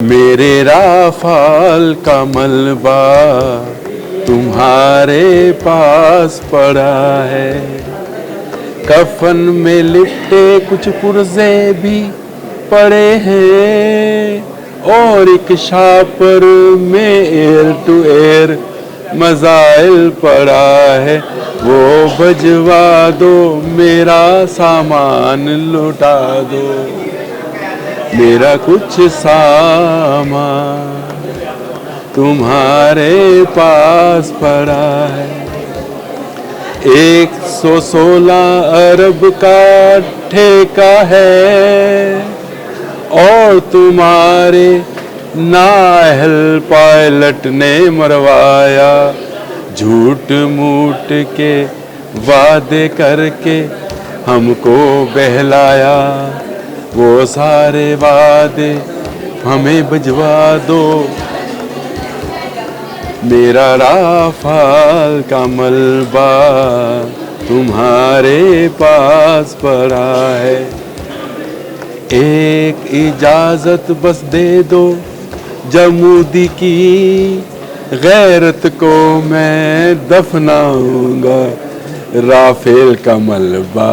میرے رافال کا ملبہ تمہارے پاس پڑا ہے، کفن میں لپٹے کچھ پرزے بھی پڑے ہیں، اور ایک شاپر میں ایئر ٹو ایئر مزائل پڑا ہے، وہ بھجوا دو میرا سامان لوٹا دو، میرا کچھ سامان تمہارے پاس پڑا ہے۔ 116 ارب کا ٹھیکہ ہے اور تمہارے نااہل پائلٹ نے مروایا، جھوٹ موٹ کے وعدے کر کے ہم کو بہلایا، وہ سارے وعدے ہمیں بھجوا دو، میرا رافال کا ملبہ تمہارے پاس پڑا ہے، ایک اجازت بس دے دو جمودی کی، غیرت کو میں دفناؤں گا، رافیل کا ملبہ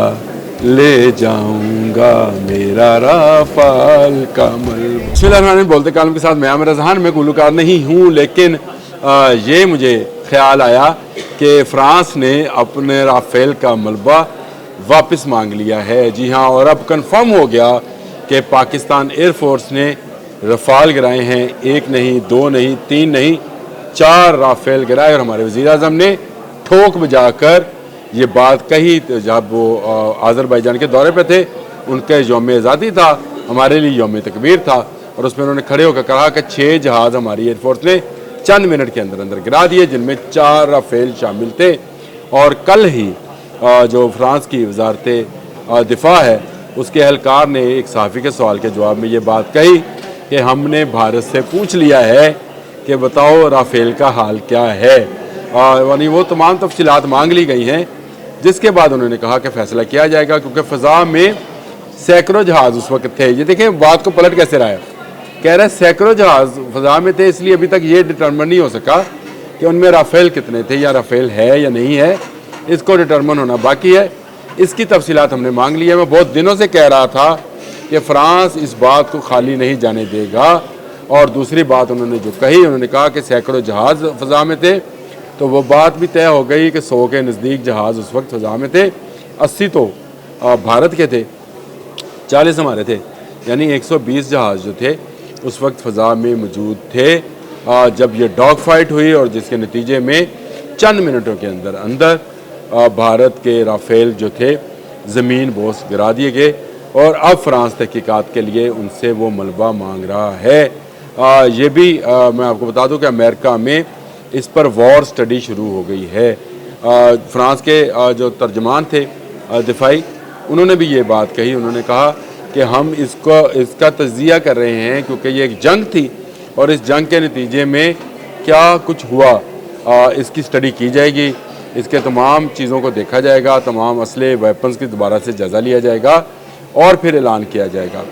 لے جاؤں گا، میرا رافال کا ملبہ۔ بسم اللہ الرحمن الرحیم، بولتے کالم کے ساتھ میں عامر اذہان، میں گلوکار نہیں ہوں، لیکن یہ مجھے خیال آیا کہ فرانس نے اپنے رافیل کا ملبہ واپس مانگ لیا ہے۔ جی ہاں، اور اب کنفرم ہو گیا کہ پاکستان ایئر فورس نے رافال گرائے ہیں، 1 نہیں 2 نہیں 3 نہیں 4 رافیل گرائے، اور ہمارے وزیر اعظم نے ٹھوک بجا کر یہ بات کہی جب وہ آذربائیجان کے دورے پہ تھے، ان کا یوم آزادی تھا، ہمارے لیے یوم تکبیر تھا، اور اس میں انہوں نے کھڑے ہو کر کہا کہ 6 جہاز ہماری ایئر فورس نے چند منٹ کے اندر اندر گرا دیے، جن میں 4 رافیل شامل تھے۔ اور کل ہی جو فرانس کی وزارت دفاع ہے، اس کے اہلکار نے ایک صحافی کے سوال کے جواب میں یہ بات کہی کہ ہم نے بھارت سے پوچھ لیا ہے کہ بتاؤ رافیل کا حال کیا ہے، یعنی وہ تمام تفصیلات مانگ لی گئی ہیں، جس کے بعد انہوں نے کہا کہ فیصلہ کیا جائے گا، کیونکہ فضا میں سینکڑوں جہاز اس وقت تھے۔ یہ دیکھیں بات کو پلٹ کیسے رہا ہے، کہہ رہے سینکڑوں جہاز فضا میں تھے، اس لیے ابھی تک یہ ڈٹرمن نہیں ہو سکا کہ ان میں رافیل کتنے تھے یا رافیل ہے یا نہیں ہے، اس کو ڈٹرمن ہونا باقی ہے۔ اس کی تفصیلات ہم نے مانگ لی ہے۔ میں بہت دنوں سے کہہ رہا تھا کہ فرانس اس بات کو خالی نہیں جانے دے گا، اور دوسری بات انہوں نے جو کہی، انہوں نے کہا کہ سینکڑوں جہاز فضا میں تھے، تو وہ بات بھی طے ہو گئی کہ 100 کے نزدیک جہاز اس وقت فضا میں تھے، 80 تو بھارت کے تھے، 40 ہمارے تھے، یعنی 120 جہاز جو تھے اس وقت فضا میں موجود تھے جب یہ ڈاگ فائٹ ہوئی، اور جس کے نتیجے میں چند منٹوں کے اندر اندر بھارت کے رافیل جو تھے زمین بوس گرا دیے گئے، اور اب فرانس تحقیقات کے لیے ان سے وہ ملبہ مانگ رہا ہے۔ یہ بھی میں آپ کو بتا دوں کہ امریکہ میں اس پر وار سٹڈی شروع ہو گئی ہے۔ فرانس کے جو ترجمان تھے دفاعی، انہوں نے بھی یہ بات کہی، انہوں نے کہا کہ ہم اس کا تجزیہ کر رہے ہیں، کیونکہ یہ ایک جنگ تھی، اور اس جنگ کے نتیجے میں کیا کچھ ہوا اس کی سٹڈی کی جائے گی، اس کے تمام چیزوں کو دیکھا جائے گا، تمام اسلحے ویپنز کی دوبارہ سے جائزہ لیا جائے گا، اور پھر اعلان کیا جائے گا۔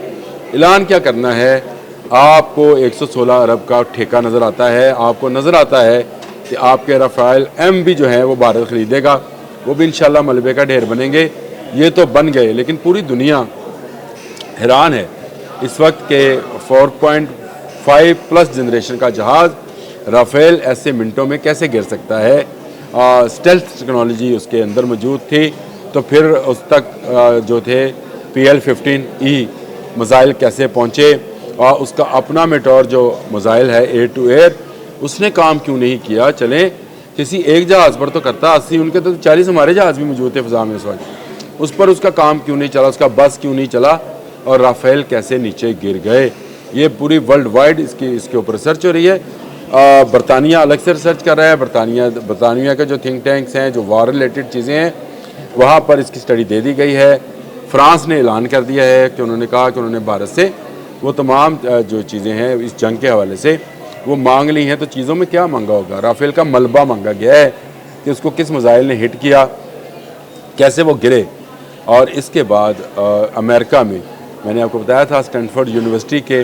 اعلان کیا کرنا ہے؟ آپ کو 116 ارب کا ٹھیکہ نظر آتا ہے، آپ کو نظر آتا ہے کہ آپ کے رافیل ایم بھی جو ہیں وہ بھارت خریدے گا، وہ بھی انشاءاللہ ملبے کا ڈھیر بنیں گے۔ یہ تو بن گئے، لیکن پوری دنیا حیران ہے اس وقت کہ 4.5 پلس جنریشن کا جہاز رافیل ایسے منٹوں میں کیسے گر سکتا ہے۔ سٹیلتھ ٹیکنالوجی اس کے اندر موجود تھی، تو پھر اس تک جو تھے PL-15E میزائل کیسے پہنچے، اور اس کا اپنا میٹور جو میزائل ہے ایئر ٹو ایئر، اس نے کام کیوں نہیں کیا؟ چلیں کسی ایک جہاز پر تو کرتا، 80 ان کے تو 40 ہمارے جہاز بھی موجود تھے فضا میں اس وقت، اس پر اس کا کام کیوں نہیں چلا، اس کا بس کیوں نہیں چلا، اور رافیل کیسے نیچے گر گئے؟ یہ پوری ورلڈ وائڈ اس کے اوپر ریسرچ ہو رہی ہے۔ برطانیہ الگ سے ریسرچ کر رہا ہے، برطانیہ کے جو تھنک ٹینکس ہیں، جو وار ریلیٹڈ چیزیں ہیں، وہاں پر اس کی سٹڈی دے دی گئی ہے۔ فرانس نے اعلان کر دیا ہے کہ انہوں نے کہا کہ انہوں نے بھارت سے وہ تمام جو چیزیں ہیں اس جنگ کے حوالے سے وہ مانگ لی ہیں۔ تو چیزوں میں کیا مانگا ہوگا؟ رافیل کا ملبہ مانگا گیا ہے کہ اس کو کس میزائل نے ہٹ کیا، کیسے وہ گرے۔ اور اس کے بعد امریکہ میں نے آپ کو بتایا تھا اسٹینفورڈ یونیورسٹی کے